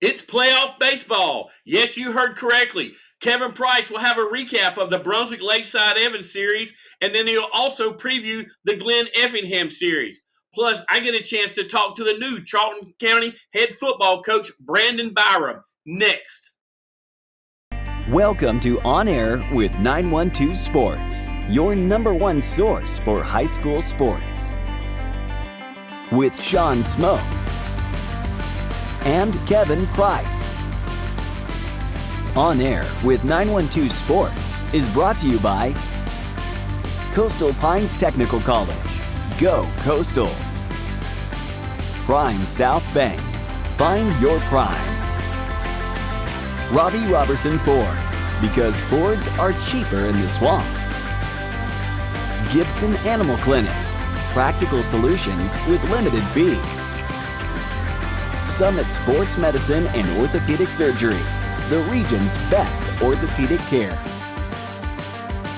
It's playoff baseball. Yes, you heard correctly. Kevin Price will have a recap of the Brunswick Lakeside Evans series, and then he'll also preview the Glen Effingham series. Plus, I get a chance to talk to the new Charlton County head football coach, Brandon Byram, next. Welcome to On Air with 912 Sports, your number one source for high school sports. With Shawn Smoak and Kevin Price. On Air with 912 Sports is brought to you by Coastal Pines Technical College. Go Coastal. Prime South Bank. Find your prime. Robbie Robertson Ford, because Fords are cheaper in the swamp. Gibson Animal Clinic. Practical solutions with limited fees. Summit Sports Medicine and Orthopedic Surgery, the region's best orthopedic care.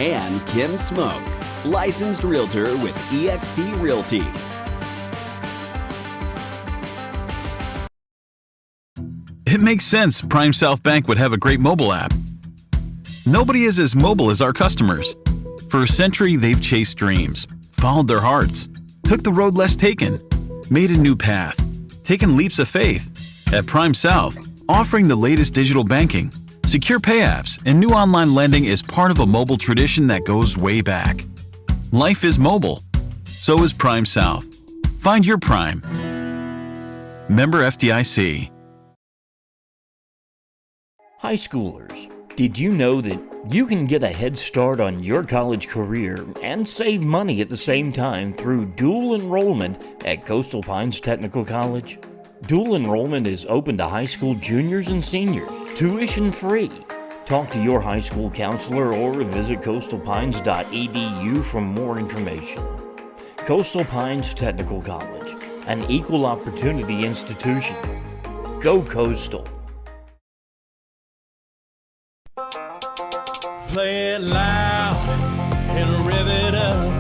And Kim Smoak, licensed realtor with eXp Realty. It makes sense Prime South Bank would have a great mobile app. Nobody is as mobile as our customers. For a century, they've chased dreams, followed their hearts, took the road less taken, made a new path, taken leaps of faith. At Prime South, offering the latest digital banking, secure pay apps, and new online lending is part of a mobile tradition that goes way back. Life is mobile. So is Prime South. Find your Prime. Member FDIC. High schoolers, did you know that you can get a head start on your college career and save money at the same time through dual enrollment at Coastal Pines Technical College? Dual enrollment is open to high school juniors and seniors, tuition free. Talk to your high school counselor or visit coastalpines.edu for more information. Coastal Pines Technical College, an equal opportunity institution. Go Coastal. Play it loud and rev it up.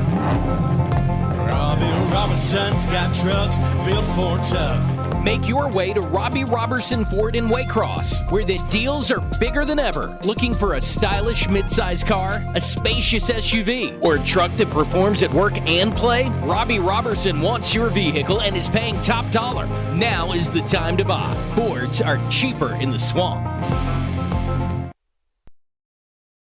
Robbie Robertson's got trucks built for tough. Make your way to Robbie Robertson Ford in Waycross, where the deals are bigger than ever. Looking for a stylish midsize car, a spacious SUV, or a truck that performs at work and play? Robbie Robertson wants your vehicle and is paying top dollar. Now is the time to buy. Fords are cheaper in the swamp.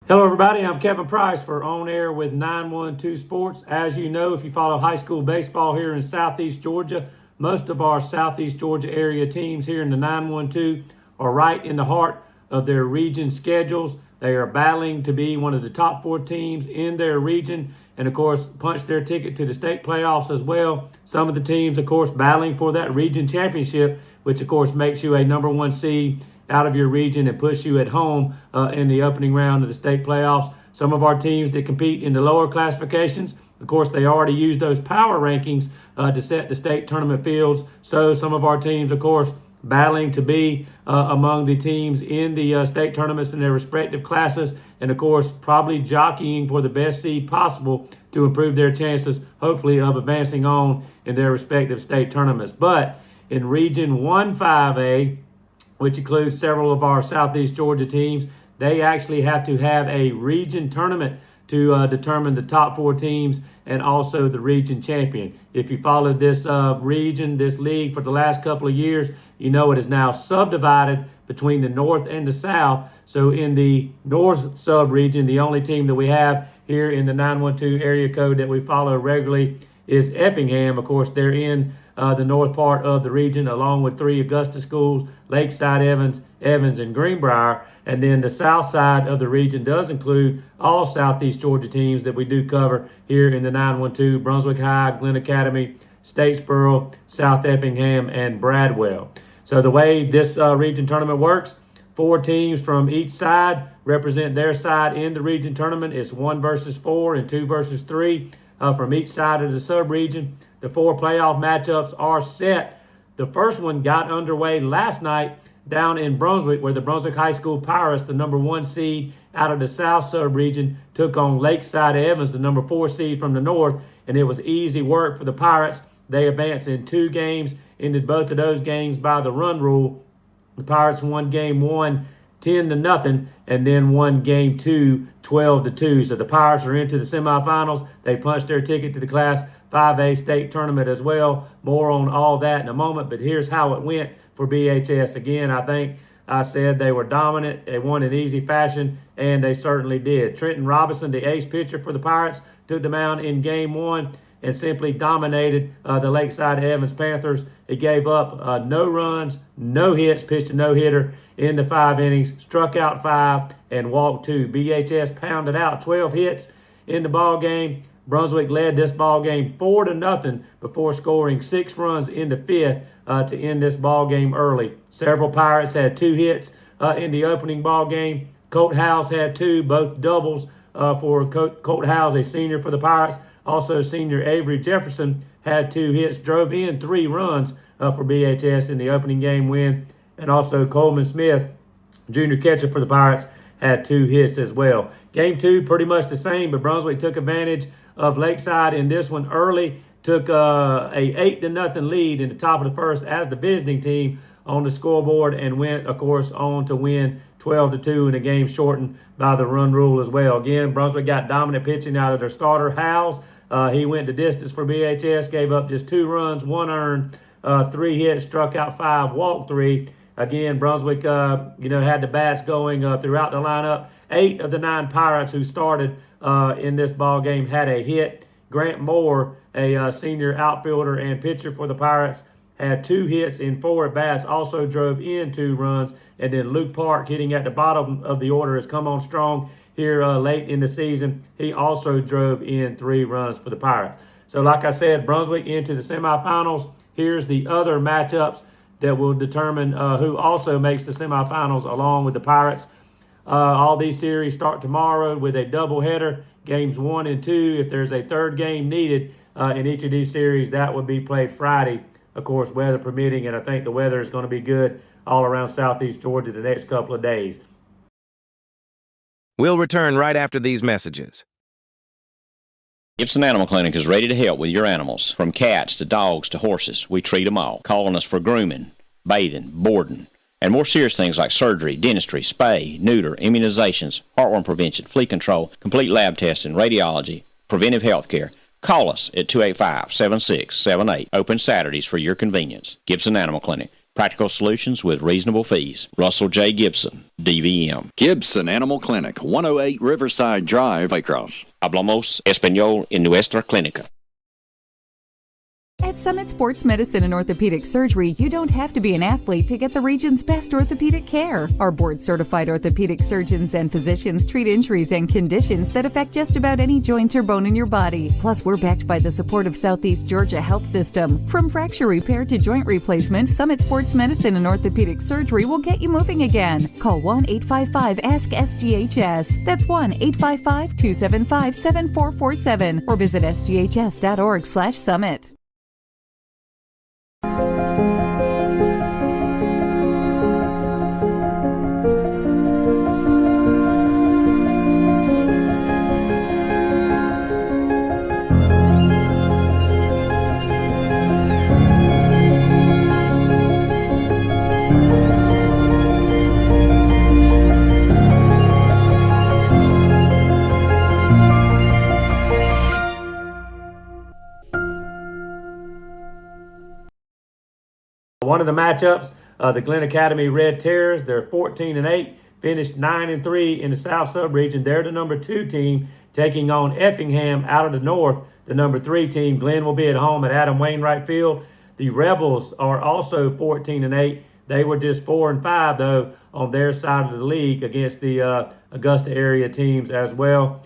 Hello everybody, I'm Kevin Price for On Air with 912 Sports. As you know, if you follow high school baseball here in Southeast Georgia, most of our Southeast Georgia area teams here in the 912 are right in the heart of their region schedules. They are battling to be one of the top 4 teams in their region and, of course, punch their ticket to the state playoffs as well. Some of the teams, of course, battling for that region championship, which, of course, makes you a number 1 seed out of your region and puts you at home in the opening round of the state playoffs. Some of our teams that compete in the lower classifications, of course, they already use those power rankings to set the state tournament fields. So some of our teams, of course, battling to be among the teams in the state tournaments in their respective classes, and of course, probably jockeying for the best seed possible to improve their chances, hopefully, of advancing on in their respective state tournaments. But in Region 1-5A, which includes several of our Southeast Georgia teams, they actually have to have a region tournament to determine the top 4 teams and also the region champion. If you followed this region, this league for the last couple of years, you know it is now subdivided between the north and the south. So in the north sub-region, the only team that we have here in the 912 area code that we follow regularly is Effingham. Of course, they're in the north part of the region, along with 3 Augusta schools, Lakeside, Evans, and Greenbrier. And then the south side of the region does include all Southeast Georgia teams that we do cover here in the 912, Brunswick High, Glen Academy, Statesboro, South Effingham, and Bradwell. So the way this region tournament works, 4 teams from each side represent their side in the region tournament. It's 1 versus 4 and 2 versus 3 from each side of the sub-region. The 4 playoff matchups are set. The first one got underway last night down in Brunswick, where the Brunswick High School Pirates, the number 1 seed out of the south sub-region, took on Lakeside Evans, the number 4 seed from the north, and it was easy work for the Pirates. They advanced in 2 games, ended both of those games by the run rule. The Pirates won game 1 10-0, and then won game 2 12-2. So the Pirates are into the semifinals. They punched their ticket to the Class 5A state tournament as well. More on all that in a moment, but here's how it went for BHS. Again, I think I said they were dominant. They won in easy fashion, and they certainly did. Trenton Robinson, the ace pitcher for the Pirates, took the mound in game 1 and simply dominated the Lakeside Evans Panthers. He gave up no runs, no hits, pitched a no-hitter in the 5 innings, struck out 5, and walked 2. BHS pounded out 12 hits in the ball game. Brunswick led this ball game 4-0 before scoring 6 runs in the 5th to end this ball game early. Several Pirates had 2 hits in the opening ball game. Colt Howes had 2, both doubles for Colt Howes, a senior for the Pirates. Also, senior Avery Jefferson had 2 hits, drove in 3 runs for BHS in the opening game win. And also Coleman Smith, junior catcher for the Pirates, had 2 hits as well. Game 2, pretty much the same, but Brunswick took advantage of Lakeside in this one early, took a 8-0 lead in the top of the first as the visiting team on the scoreboard, and went, of course, on to win 12-2 in a game shortened by the run rule as well. Again, Brunswick got dominant pitching out of their starter, Howes. He went the distance for BHS, gave up just 2 runs, 1 earned, 3 hits, struck out 5, walked 3. Again, Brunswick, had the bats going throughout the lineup. 8 of the 9 Pirates who started in this ball game had a hit. Grant Moore, a senior outfielder and pitcher for the Pirates, had 2 hits in 4 at-bats, also drove in 2 runs. And then Luke Park, hitting at the bottom of the order, has come on strong here late in the season. He also drove in 3 runs for the Pirates. So like I said, Brunswick into the semifinals. Here's the other matchups that will determine who also makes the semifinals along with the Pirates. All these series start tomorrow with a doubleheader, games 1 and 2. If there's a third game needed in each of these series, that would be played Friday, of course, weather permitting, and I think the weather is going to be good all around southeast Georgia the next couple of days. We'll return right after these messages. Gibson Animal Clinic is ready to help with your animals. From cats to dogs to horses, we treat them all. Calling us for grooming, bathing, boarding, and more serious things like surgery, dentistry, spay, neuter, immunizations, heartworm prevention, flea control, complete lab testing, radiology, preventive health care. Call us at 285-7678. Open Saturdays for your convenience. Gibson Animal Clinic. Practical solutions with reasonable fees. Russell J. Gibson, DVM. Gibson Animal Clinic, 108 Riverside Drive, Waycross. Hablamos español en nuestra clínica. At Summit Sports Medicine and Orthopedic Surgery, you don't have to be an athlete to get the region's best orthopedic care. Our board-certified orthopedic surgeons and physicians treat injuries and conditions that affect just about any joint or bone in your body. Plus, we're backed by the support of Southeast Georgia Health System. From fracture repair to joint replacement, Summit Sports Medicine and Orthopedic Surgery will get you moving again. Call 1-855-ASK-SGHS. That's 1-855-275-7447 or visit sghs.org/summit. One of the matchups, the Glen Academy Red Terrors, they're 14-8, finished 9-3 in the South Sub-Region. They're the number 2 team, taking on Effingham out of the North, the number 3 team. Glen will be at home at Adam Wainwright Field. The Rebels are also 14-8. They were just 4-5, though, on their side of the league against the Augusta area teams as well.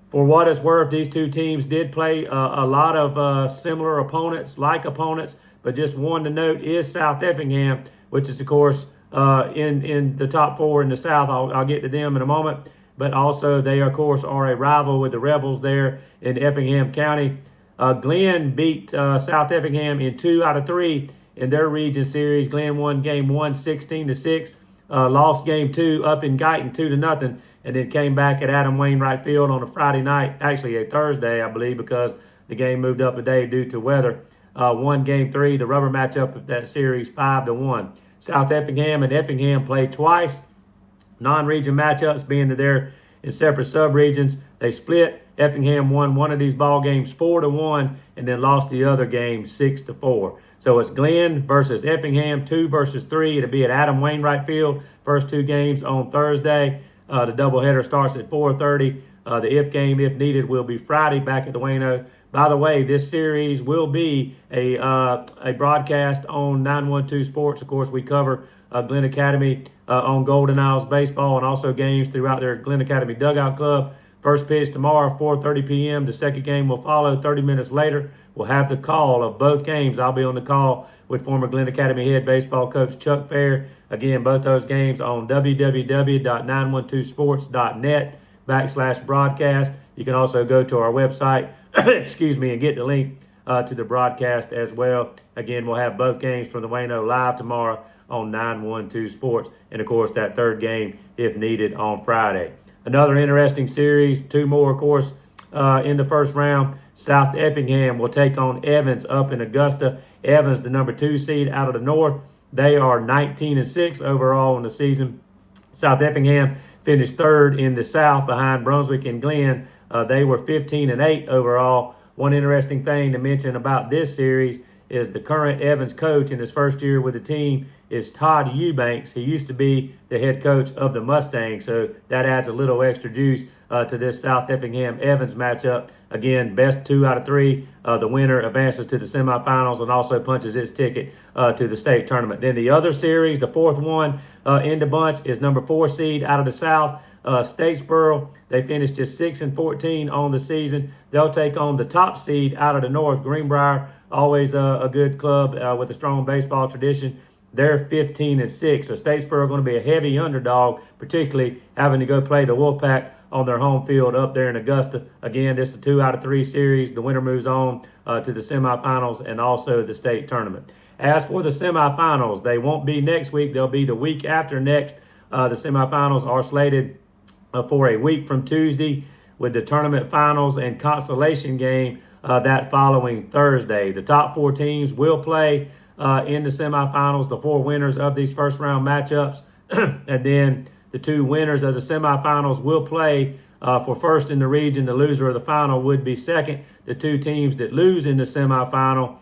For what it's worth, these 2 teams did play a lot of similar opponents, like opponents, but just one to note is South Effingham, which is, of course, in the top 4 in the South. I'll get to them in a moment. But also they, of course, are a rival with the Rebels there in Effingham County. Glen beat South Effingham in 2 out of 3 in their region series. Glen won game 1 16-6, lost game 2 up in Guyton 2-0, and then came back at Adam Wainwright Field on a Friday night, actually a Thursday, I believe, because the game moved up a day due to weather. Won game 3, the rubber matchup of that series 5-1. South Effingham and Effingham play twice. Non-region matchups being that they're in separate sub-regions. They split. Effingham won one of these ball games 4-1 and then lost the other game 6-4. So it's Glenn versus Effingham, 2 versus 3. It'll be at Adam Wainwright Field. First 2 games on Thursday. The doubleheader starts at 4:30. The if game, if needed, will be Friday back at the Wayno. By the way, this series will be a broadcast on 912 Sports. Of course, we cover Glen Academy on Golden Isles baseball and also games throughout their Glen Academy Dugout Club. First pitch tomorrow, 4:30 p.m. The second game will follow 30 minutes later. We'll have the call of both games. I'll be on the call with former Glen Academy head baseball coach Chuck Fair. Again, both those games on www.912sports.net/broadcast. You can also go to our website, and get the link to the broadcast as well. Again, we'll have both games from the Wayno live tomorrow on 912 Sports. And, of course, that third game, if needed, on Friday. Another interesting series, 2 more, of course, in the first round. South Effingham will take on Evans up in Augusta. Evans, the number 2 seed out of the north. They are 19-6 overall in the season. South Effingham finished 3rd in the south behind Brunswick and Glen. They were 15-8 overall. One interesting thing to mention about this series is the current Evans coach in his first year with the team is Todd Eubanks. He used to be the head coach of the Mustangs, so that adds a little extra juice to this South Effingham-Evans matchup. Again, best 2 out of 3. The winner advances to the semifinals and also punches its ticket to the state tournament. Then the other series, the 4th one in the bunch, is number 4 seed out of the south, Statesboro. They finished just 6-14 on the season. They'll take on the top seed out of the north, Greenbrier. Always a good club with a strong baseball tradition. They're 15-6. So Statesboro are going to be a heavy underdog, particularly having to go play the Wolfpack on their home field up there in Augusta. Again, this is a 2 out of 3 series. The winner moves on to the semifinals and also the state tournament. As for the semifinals, they won't be next week. They'll be the week after next. The semifinals are slated for a week from Tuesday with the tournament finals and consolation game that following Thursday. The top 4 teams will play in the semifinals, the 4 winners of these first round matchups, and then the 2 winners of the semifinals will play for first in the region. The loser of the final would be second. The 2 teams that lose in the semifinal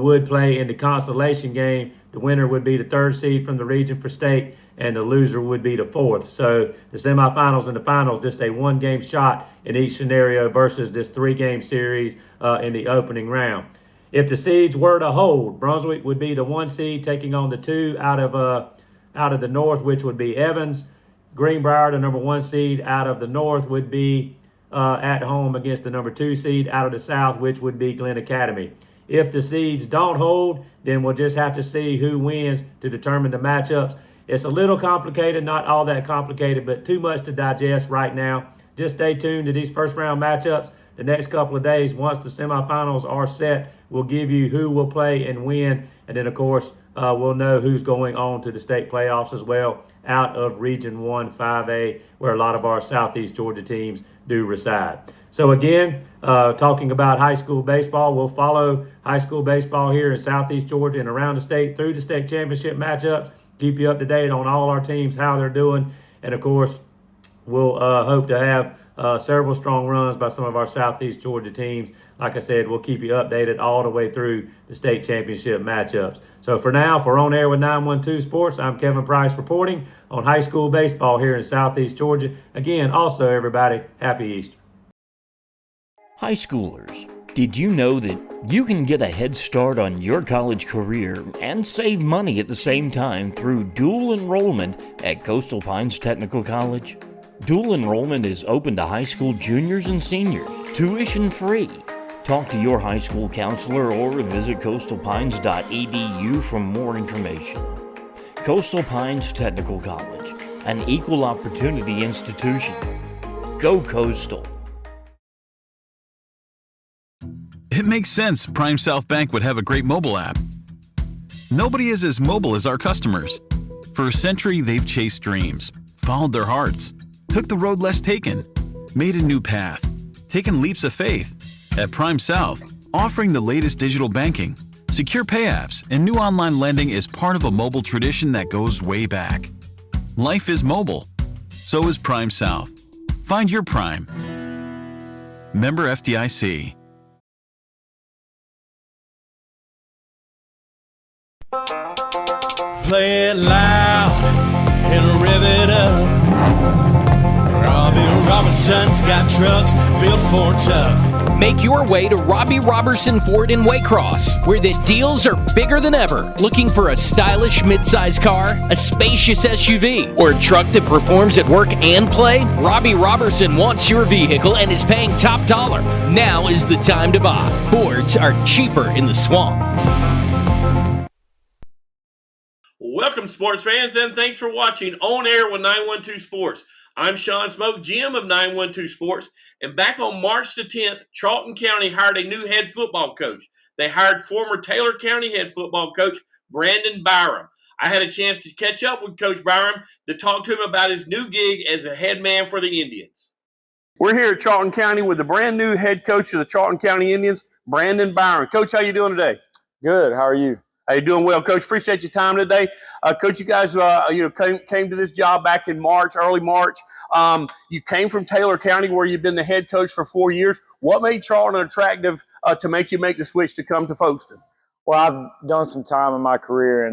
would play in the consolation game. The winner would be the 3rd seed from the region for state, and the loser would be the 4th. So the semifinals and the finals, just a 1-game shot in each scenario versus this 3-game series in the opening round. If the seeds were to hold, Brunswick would be the 1 seed taking on the 2 out of the north, which would be Evans. Greenbrier, the number 1 seed out of the north, would be at home against the number 2 seed out of the south, which would be Glen Academy. If the seeds don't hold, then we'll just have to see who wins to determine the matchups. It's a little complicated, not all that complicated, but too much to digest right now. Just stay tuned to these first round matchups. The next couple of days, once the semifinals are set, we'll give you who will play and when. And then, of course, we'll know who's going on to the state playoffs as well out of Region 1 5A, where a lot of our Southeast Georgia teams do reside. So, again, talking about high school baseball, we'll follow high school baseball here in Southeast Georgia and around the state through the state championship matchups. Keep you up to date on all our teams, how they're doing. And, of course, we'll hope to have several strong runs by some of our Southeast Georgia teams. Like I said, we'll keep you updated all the way through the state championship matchups. So for now, for On Air with 912 Sports, I'm Kevin Price reporting on high school baseball here in Southeast Georgia. Again, also, everybody, happy Easter. High schoolers, did you know that you can get a head start on your college career and save money at the same time through dual enrollment at Coastal Pines Technical College? Dual enrollment is open to high school juniors and seniors, tuition free. Talk to your high school counselor or visit coastalpines.edu for more information. Coastal Pines Technical College, an equal opportunity institution. Go Coastal. It makes sense Prime South Bank would have a great mobile app. Nobody is as mobile as our customers. For a century, they've chased dreams, followed their hearts, took the road less taken, made a new path, taken leaps of faith. At Prime South, offering the latest digital banking, Secure pay apps and new online lending is part of a mobile tradition that goes way back. Life is mobile. So is Prime South. Find your Prime. Member FDIC. Play it loud and rev it up. Robbie Robinson's got trucks built for tough. Make your way to Robbie Robertson Ford in Waycross, where the deals are bigger than ever. Looking for a stylish midsize car, a spacious SUV, or a truck that performs at work and play? Robbie Robertson wants your vehicle and is paying top dollar. Now is the time to buy. Fords are cheaper in the swamp. Welcome, sports fans, and thanks for watching On Air with 912 Sports. I'm Shawn Smoak, GM of 912 Sports, and back on March the 10th, Charlton County hired a new head football coach. They hired former Taylor County head football coach Brandon Byram. I had a chance to catch up with Coach Byram to talk to him about his new gig as a head man for the Indians. We're here at Charlton County with the brand new head coach of the Charlton County Indians, Brandon Byram. Coach, how you doing today? Good. How are you? How you doing? Well, Coach. Appreciate your time today, Coach. You guys, came to this job back in March, early March. You came from Taylor County, where you've been the head coach for 4 years. What made Charlton attractive to make you make the switch to come to Folkestone? Well, I've done some time in my career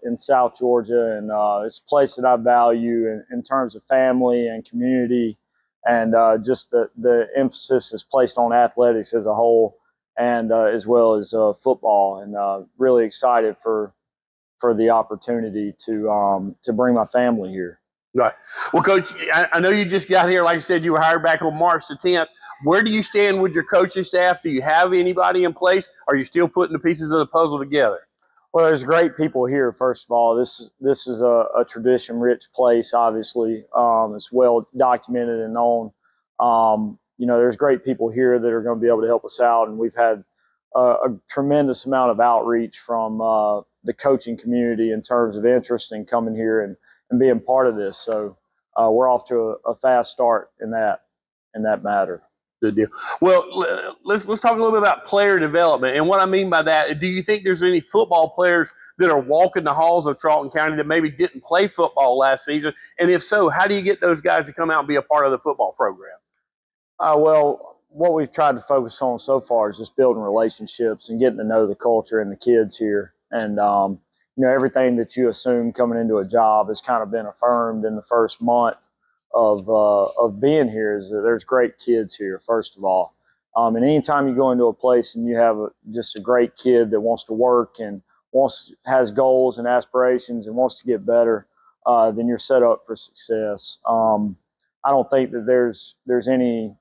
in South Georgia, and it's a place that I value in terms of family and community, and just the emphasis is placed on athletics as a whole, and as well as football, and really excited for the opportunity to bring my family here. Right. Well, Coach, I know you just got here. Like I said, you were hired back on March the 10th. Where do you stand with your coaching staff? Do you have anybody in place? Are you still putting the pieces of the puzzle together? Well, there's great people here. First of all, this is a tradition-rich place. Obviously, it's well documented and known. There's great people here that are going to be able to help us out, and we've had a tremendous amount of outreach from the coaching community in terms of interest in coming here and being part of this. So we're off to a fast start in that matter. Good deal. Well, let's talk a little bit about player development. And what I mean by that, do you think there's any football players that are walking the halls of Charlton County that maybe didn't play football last season? And if so, how do you get those guys to come out and be a part of the football program? Well, what we've tried to focus on so far is just building relationships and getting to know the culture and the kids here. And, everything that you assume coming into a job has kind of been affirmed in the first month of being here, is that there's great kids here, first of all. And anytime you go into a place and you have just a great kid that wants to work and has goals and aspirations and wants to get better, then you're set up for success. I don't think that there's any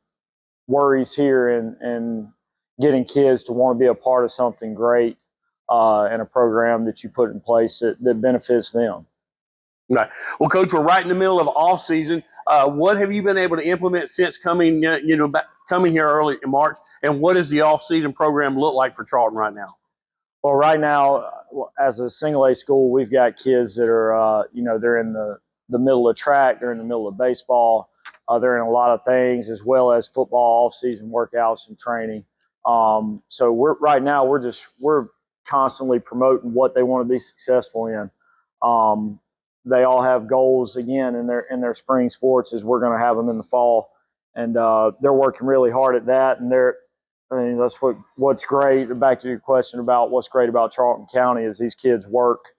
worries here in getting kids to want to be a part of something great and a program that you put in place that benefits them. Right. Well, Coach, we're right in the middle of off season. What have you been able to implement since coming here early in March? And what does the off season program look like for Charlton right now? Well, right now, as a single A school, we've got kids that are, they're in the middle of track, they're in the middle of baseball, they're in a lot of things, as well as football off season workouts and training. So we're constantly promoting what they want to be successful in. They all have goals again in their spring sports, as we're going to have them in the fall, and they're working really hard at that. And that's what's great. Back to your question about what's great about Charlton County is these kids work,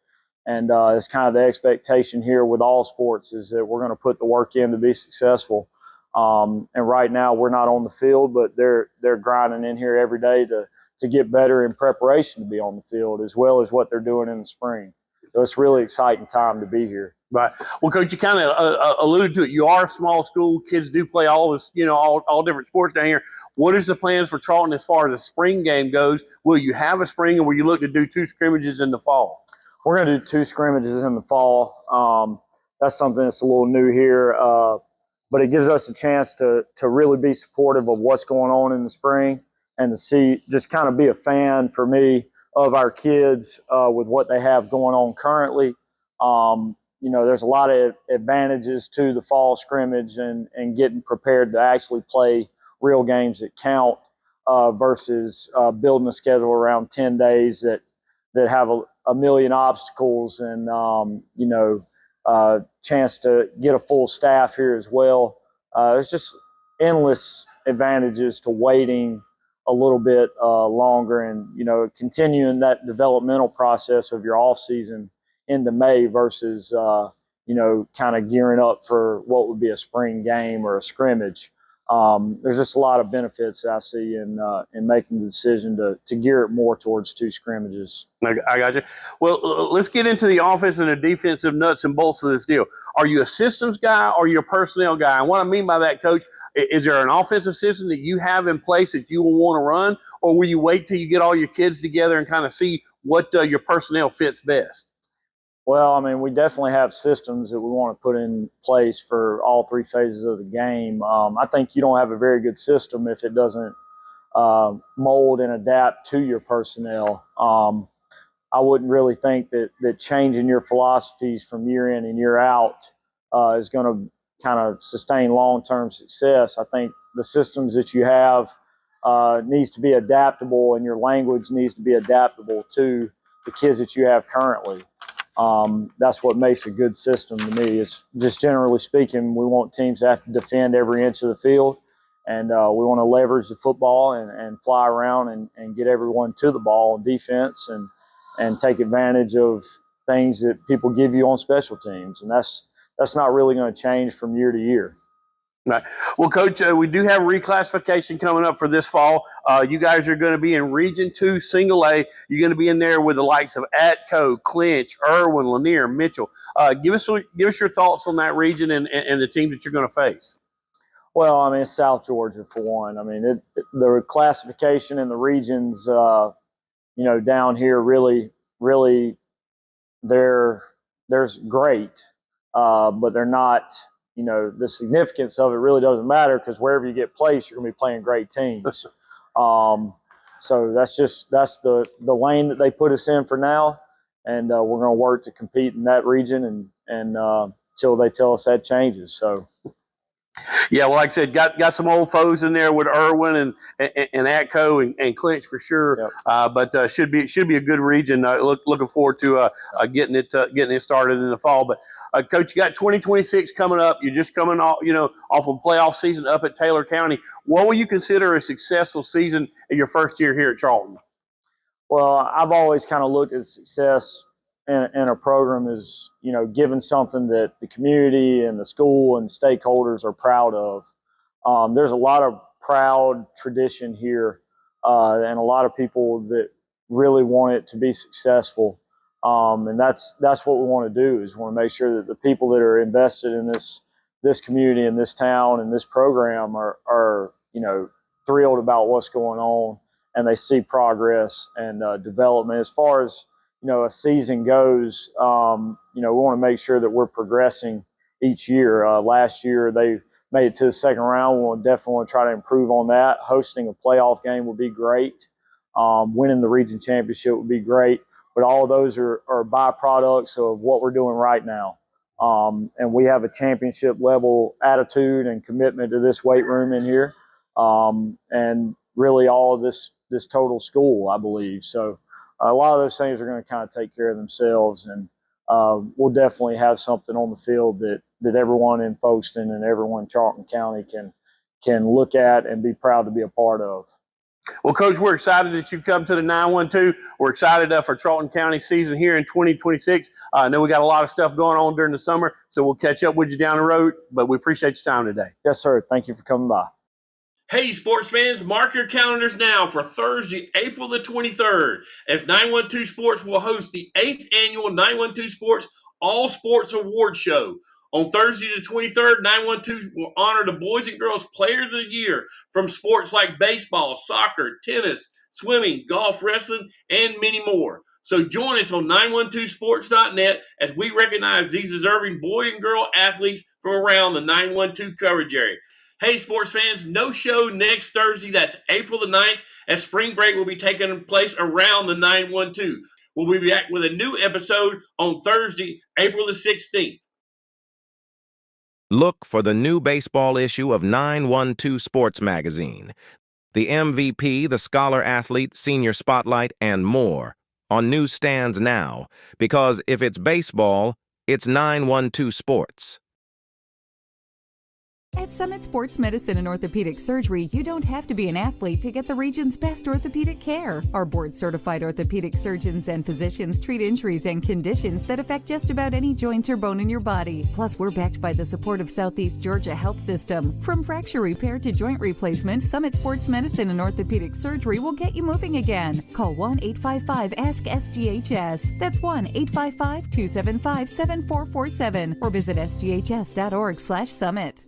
and it's kind of the expectation here with all sports is that we're going to put the work in to be successful. And right now we're not on the field, but they're grinding in here every day to get better in preparation to be on the field, as well as what they're doing in the spring. So it's a really exciting time to be here. Right. Well, Coach, you kind of alluded to it. You are a small school. Kids do play all this, all different sports down here. What is the plans for Charlton as far as the spring game goes? Will you have a spring, or will you look to do 2 scrimmages in the fall? We're going to do 2 scrimmages in the fall. That's something that's a little new here, but it gives us a chance to really be supportive of what's going on in the spring, and to see, just kind of be a fan for me of our kids with what they have going on currently. There's a lot of advantages to the fall scrimmage and getting prepared to actually play real games that count versus building a schedule around 10 days that that have a million obstacles and, chance to get a full staff here as well. There's just endless advantages to waiting a little bit longer and, continuing that developmental process of your off season into May versus, kind of gearing up for what would be a spring game or a scrimmage. There's just a lot of benefits that I see in making the decision to gear it more towards 2 scrimmages. I got you. Well, let's get into the offense and the defensive nuts and bolts of this deal. Are you a systems guy or are you a personnel guy? And what I mean by that, Coach, is there an offensive system that you have in place that you will want to run, or will you wait till you get all your kids together and kind of see what your personnel fits best? Well, I mean, we definitely have systems that we want to put in place for all 3 phases of the game. I think you don't have a very good system if it doesn't mold and adapt to your personnel. I wouldn't really think that changing your philosophies from year in and year out is going to kind of sustain long-term success. I think the systems that you have needs to be adaptable, and your language needs to be adaptable to the kids that you have currently. That's what makes a good system to me. It's just generally speaking, we want teams to have to defend every inch of the field, and we want to leverage the football and fly around and get everyone to the ball on defense and take advantage of things that people give you on special teams. And that's not really going to change from year to year. Right. Well, Coach, we do have reclassification coming up for this fall. You guys are going to be in Region 2 Single A. You're going to be in there with the likes of Atco, Clinch, Irwin, Lanier, Mitchell. Give us your thoughts on that region and the teams that you're going to face. Well, I mean, it's South Georgia for one. I mean, the classification in the regions, down here really, there's great, but they're not. The significance of it really doesn't matter because wherever you get placed, you're going to be playing great teams. So that's the lane that they put us in for now, and we're going to work to compete in that region and until they tell us that changes. So. Yeah, well, like I said, got some old foes in there with Irwin and Atco and Clinch for sure. Yep. But should be a good region. Looking forward to getting it started in the fall. But Coach, you got 2026 coming up. You're just coming off off a playoff season up at Taylor County. What will you consider a successful season in your first year here at Charlton? Well, I've always kind of looked at success in a program is, giving something that the community and the school and stakeholders are proud of. There's a lot of proud tradition here and a lot of people that really want it to be successful. And that's what we want to do is we want to make sure that the people that are invested in this community and this town and this program are thrilled about what's going on and they see progress and development. As far as a season goes, we want to make sure that we're progressing each year. Last year, they made it to the second round. We'll definitely want to try to improve on that. Hosting a playoff game would be great. Winning the region championship would be great. But all of those are byproducts of what we're doing right now. And we have a championship level attitude and commitment to this weight room in here. And really all of this total school, I believe. So a lot of those things are going to kind of take care of themselves, and we'll definitely have something on the field that everyone in Folkestone and everyone in Charlton County can look at and be proud to be a part of. Well, Coach, we're excited that you've come to the 912. We're excited for Charlton County season here in 2026. I know we got a lot of stuff going on during the summer, so we'll catch up with you down the road, but we appreciate your time today. Yes, sir. Thank you for coming by. Hey, sports fans, mark your calendars now for Thursday, April the 23rd, as 912 Sports will host the 8th annual 912 Sports All Sports Award Show. On Thursday the 23rd, 912 will honor the boys and girls players of the year from sports like baseball, soccer, tennis, swimming, golf, wrestling, and many more. So join us on 912sports.net as we recognize these deserving boy and girl athletes from around the 912 coverage area. Hey, sports fans, no show next Thursday. That's April the 9th, as spring break will be taking place around the 912. We'll be back with a new episode on Thursday, April the 16th. Look for the new baseball issue of 912 Sports Magazine. The MVP, the Scholar Athlete, Senior Spotlight, and more. on newsstands now, because if it's baseball, it's 912 Sports. At Summit Sports Medicine and Orthopedic Surgery, you don't have to be an athlete to get the region's best orthopedic care. Our board-certified orthopedic surgeons and physicians treat injuries and conditions that affect just about any joint or bone in your body. Plus, we're backed by the support of Southeast Georgia Health System. From fracture repair to joint replacement, Summit Sports Medicine and Orthopedic Surgery will get you moving again. Call 1-855-ASK-SGHS. That's 1-855-275-7447 or visit sghs.org/summit.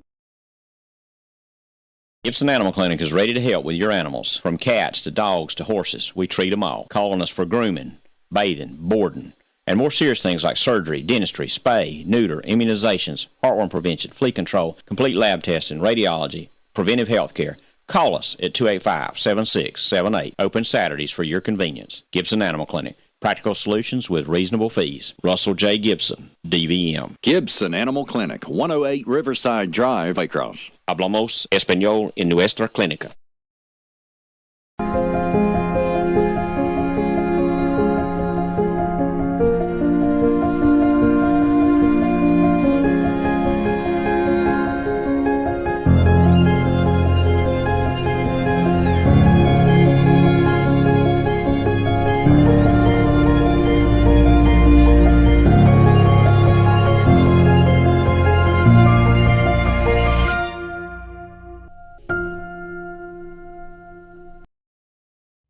Gibson Animal Clinic is ready to help with your animals. From cats to dogs to horses, we treat them all. Call on us for grooming, bathing, boarding, and more serious things like surgery, dentistry, spay, neuter, immunizations, heartworm prevention, flea control, complete lab testing, radiology, preventive health care. Call us at 285-7678. Open Saturdays for your convenience. Gibson Animal Clinic. Practical solutions with reasonable fees. Russell J. Gibson, DVM. Gibson Animal Clinic, 108 Riverside Drive, Waycross. Hablamos español en nuestra clínica.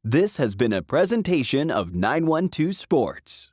This has been a presentation of 912 Sports.